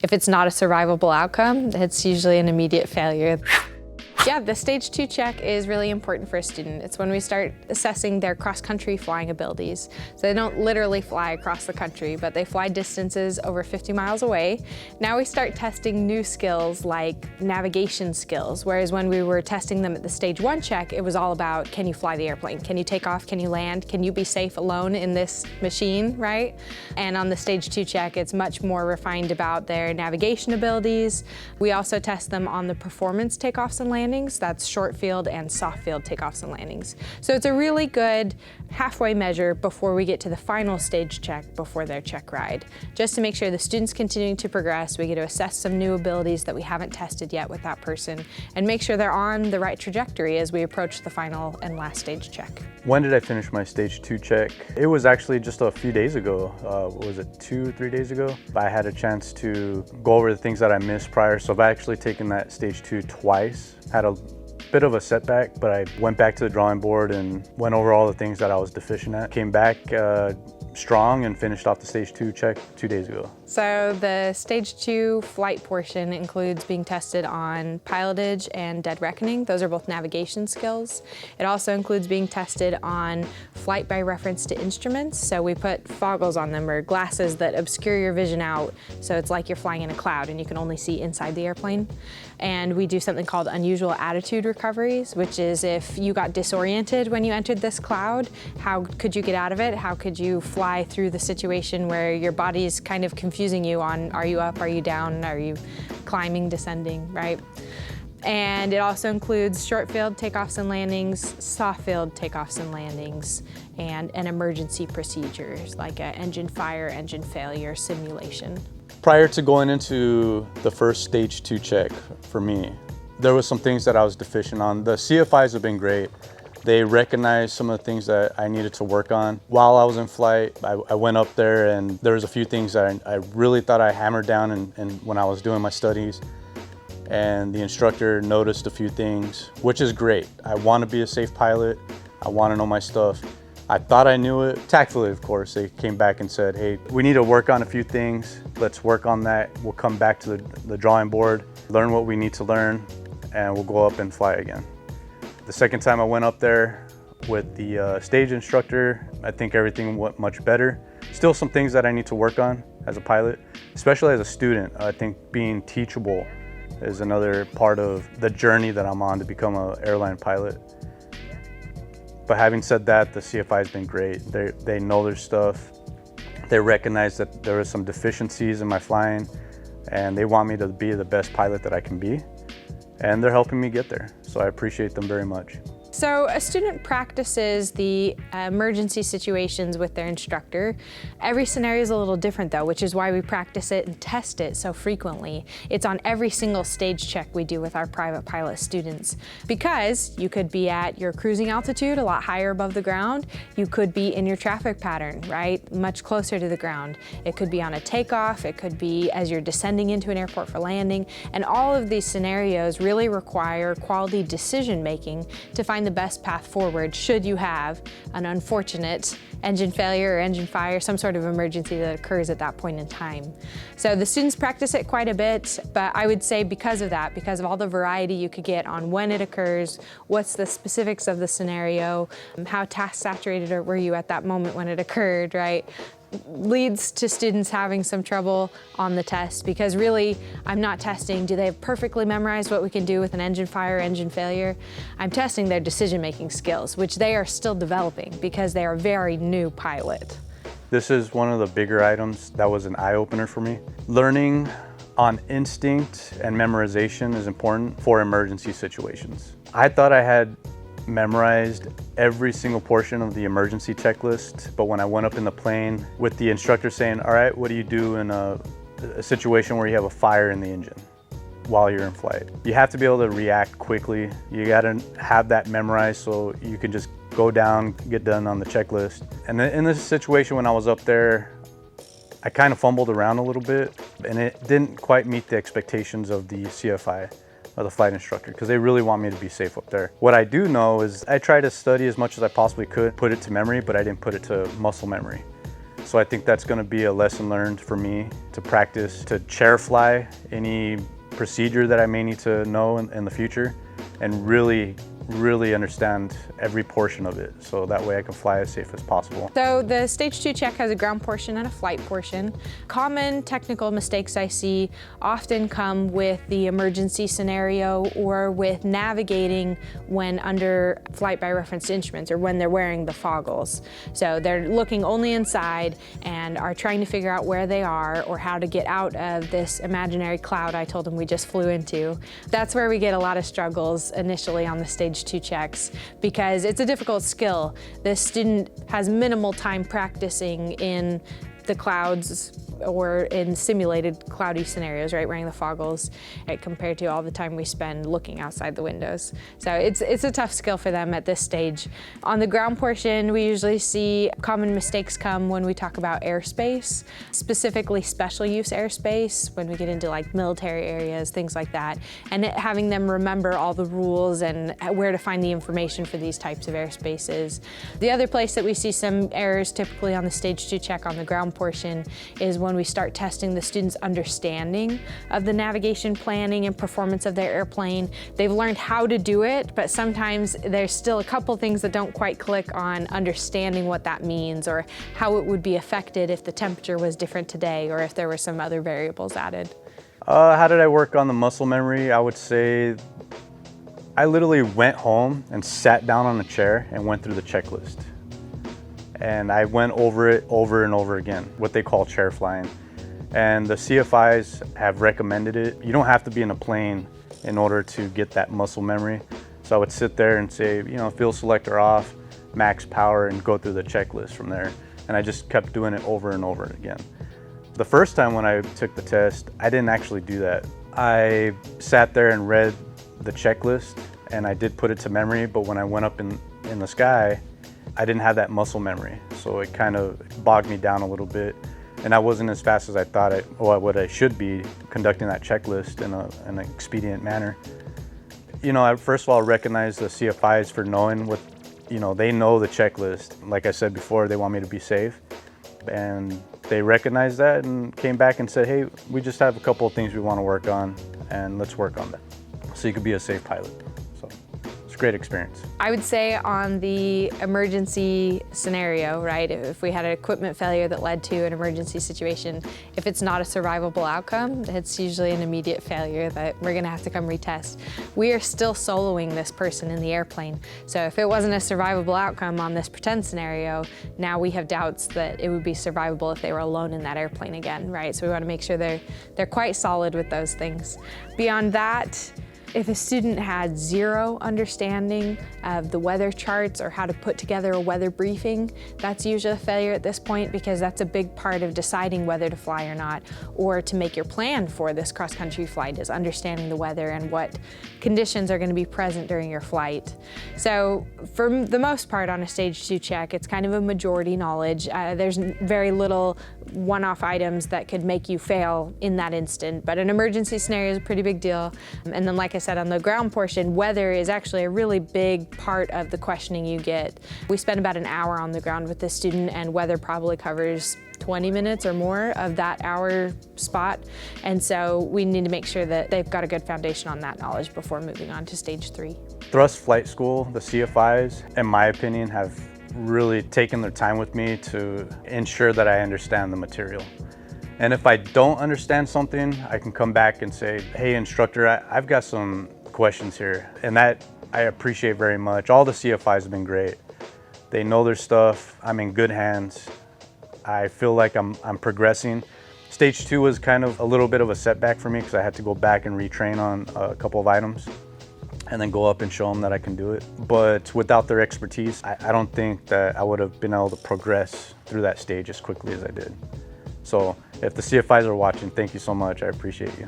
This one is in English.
If it's not a survivable outcome, it's usually an immediate failure. Yeah, the stage 2 check is really important for a student. It's when we start assessing their cross-country flying abilities. So they don't literally fly across the country, but they fly distances over 50 miles away. Now we start testing new skills like navigation skills, whereas when we were testing them at the stage 1 check, it was all about, can you fly the airplane? Can you take off? Can you land? Can you be safe alone in this machine, right? And on the stage 2 check, it's much more refined about their navigation abilities. We also test them on the performance takeoffs and landings. That's short field and soft field takeoffs and landings. So it's a really good halfway measure before we get to the final stage check before their check ride. Just to make sure the student's continuing to progress, we get to assess some new abilities that we haven't tested yet with that person and make sure they're on the right trajectory as we approach the final and last stage check. When did I finish my stage 2 check? It was actually just a few days ago. Was it 2-3 days ago? I had a chance to go over the things that I missed prior. So I've actually taken that stage 2 twice. Had a bit of a setback, but I went back to the drawing board and went over all the things that I was deficient at. Came back strong and finished off the stage 2 check 2 days ago. So the stage 2 flight portion includes being tested on pilotage and dead reckoning. Those are both navigation skills. It also includes being tested on flight by reference to instruments. So we put foggles on them, or glasses that obscure your vision out. So it's like you're flying in a cloud and you can only see inside the airplane. And we do something called unusual attitude recoveries, which is if you got disoriented when you entered this cloud, how could you get out of it? How could you fly through the situation where your body's kind of confusing you on, are you up, are you down, are you climbing, descending, right? And it also includes short field takeoffs and landings, soft field takeoffs and landings, and an emergency procedures like an engine fire, engine failure simulation. Prior to going into the first stage 2 check for me, there was some things that I was deficient on. The CFIs have been great. They recognized some of the things that I needed to work on. While I was in flight, I went up there and there was a few things that I really thought I hammered down and when I was doing my studies. And the instructor noticed a few things, which is great. I want to be a safe pilot. I want to know my stuff. I thought I knew it. Tactfully, of course, they came back and said, hey, we need to work on a few things. Let's work on that. We'll come back to the drawing board, learn what we need to learn, and we'll go up and fly again. The second time I went up there with the stage instructor, I think everything went much better. Still some things that I need to work on as a pilot, especially as a student. I think being teachable is another part of the journey that I'm on to become an airline pilot. But having said that, the CFI has been great. They know their stuff. They recognize that there are some deficiencies in my flying and they want me to be the best pilot that I can be. And they're helping me get there. So I appreciate them very much. So a student practices the emergency situations with their instructor. Every scenario is a little different though, which is why we practice it and test it so frequently. It's on every single stage check we do with our private pilot students. Because you could be at your cruising altitude a lot higher above the ground. You could be in your traffic pattern, right? Much closer to the ground. It could be on a takeoff. It could be as you're descending into an airport for landing. And all of these scenarios really require quality decision making to find the best path forward should you have an unfortunate engine failure or engine fire, some sort of emergency that occurs at that point in time. So the students practice it quite a bit, but I would say because of that, because of all the variety you could get on when it occurs, what's the specifics of the scenario, how task saturated were you at that moment when it occurred, right? Leads to students having some trouble on the test because really I'm not testing do they have perfectly memorized what we can do with an engine fire, engine failure. I'm testing their decision-making skills, which they are still developing because they are a very new pilot. This is one of the bigger items that was an eye-opener for me. Learning on instinct and memorization is important for emergency situations. I thought I had memorized every single portion of the emergency checklist, but when I went up in the plane with the instructor saying, all right, what do you do in a situation where you have a fire in the engine while you're in flight? You have to be able to react quickly. You gotta have that memorized so you can just go down, get done on the checklist. And in this situation when I was up there, I kind of fumbled around a little bit and it didn't quite meet the expectations of the CFI. Or the flight instructor, because they really want me to be safe up there. What I do know is I try to study as much as I possibly could, put it to memory, but I didn't put it to muscle memory. So I think that's gonna be a lesson learned for me to practice to chair fly any procedure that I may need to know in the future, and really understand every portion of it, so that way I can fly as safe as possible. So the stage 2 check has a ground portion and a flight portion. Common technical mistakes I see often come with the emergency scenario or with navigating when under flight by referenced instruments or when they're wearing the foggles. So they're looking only inside and are trying to figure out where they are or how to get out of this imaginary cloud I told them we just flew into. That's where we get a lot of struggles initially on the stage 2 checks, because it's a difficult skill. The student has minimal time practicing in the clouds or in simulated cloudy scenarios, right, wearing the foggles, right, compared to all the time we spend looking outside the windows. So it's a tough skill for them at this stage. On the ground portion, we usually see common mistakes come when we talk about airspace, specifically special use airspace, when we get into like military areas, things like that, and having them remember all the rules and where to find the information for these types of airspaces. The other place that we see some errors typically on the stage 2 check on the ground portion is when we start testing the students' understanding of the navigation planning and performance of their airplane. They've learned how to do it, but sometimes there's still a couple things that don't quite click on understanding what that means or how it would be affected if the temperature was different today or if there were some other variables added. How did I work on the muscle memory? I would say I literally went home and sat down on a chair and went through the checklist. And I went over it over and over again, what they call chair flying. And the CFIs have recommended it. You don't have to be in a plane in order to get that muscle memory. So I would sit there and say, you know, field selector off, max power, and go through the checklist from there. And I just kept doing it over and over again. The first time when I took the test, I didn't actually do that. I sat there and read the checklist, and I did put it to memory, but when I went up in the sky, I didn't have that muscle memory, so it kind of bogged me down a little bit, and I wasn't as fast as I thought what I should be conducting that checklist in an expedient manner. You know, I first of all recognize the CFIs for knowing what, you know, they know the checklist. Like I said before, they want me to be safe, and they recognized that and came back and said, hey, we just have a couple of things we want to work on, and let's work on that, so you could be a safe pilot. Great experience. I would say on the emergency scenario, right, if we had an equipment failure that led to an emergency situation, if it's not a survivable outcome, it's usually an immediate failure that we're gonna have to come retest. We are still soloing this person in the airplane. So if it wasn't a survivable outcome on this pretend scenario, now we have doubts that it would be survivable if they were alone in that airplane again, right? So we wanna make sure they're quite solid with those things. Beyond that, if a student had zero understanding of the weather charts or how to put together a weather briefing, that's usually a failure at this point, because that's a big part of deciding whether to fly or not, or to make your plan for this cross-country flight is understanding the weather and what conditions are going to be present during your flight. So for the most part on a stage 2 check, it's kind of a majority knowledge. There's very little one-off items that could make you fail in that instant, but an emergency scenario is a pretty big deal. And then like I said, on the ground portion, weather is actually a really big part of the questioning you get. We spend about an hour on the ground with this student, and weather probably covers 20 minutes or more of that hour spot. And so we need to make sure that they've got a good foundation on that knowledge before moving on to stage 3. Thrust Flight School, the CFIs, in my opinion, have really taken their time with me to ensure that I understand the material. And if I don't understand something, I can come back and say, hey instructor, I've got some questions here. And that I appreciate very much. All the CFIs have been great. They know their stuff. I'm in good hands. I feel like I'm progressing. Stage 2 was kind of a little bit of a setback for me because I had to go back and retrain on a couple of items and then go up and show them that I can do it. But without their expertise, I don't think that I would have been able to progress through that stage as quickly as I did. So if the CFIs are watching, thank you so much. I appreciate you.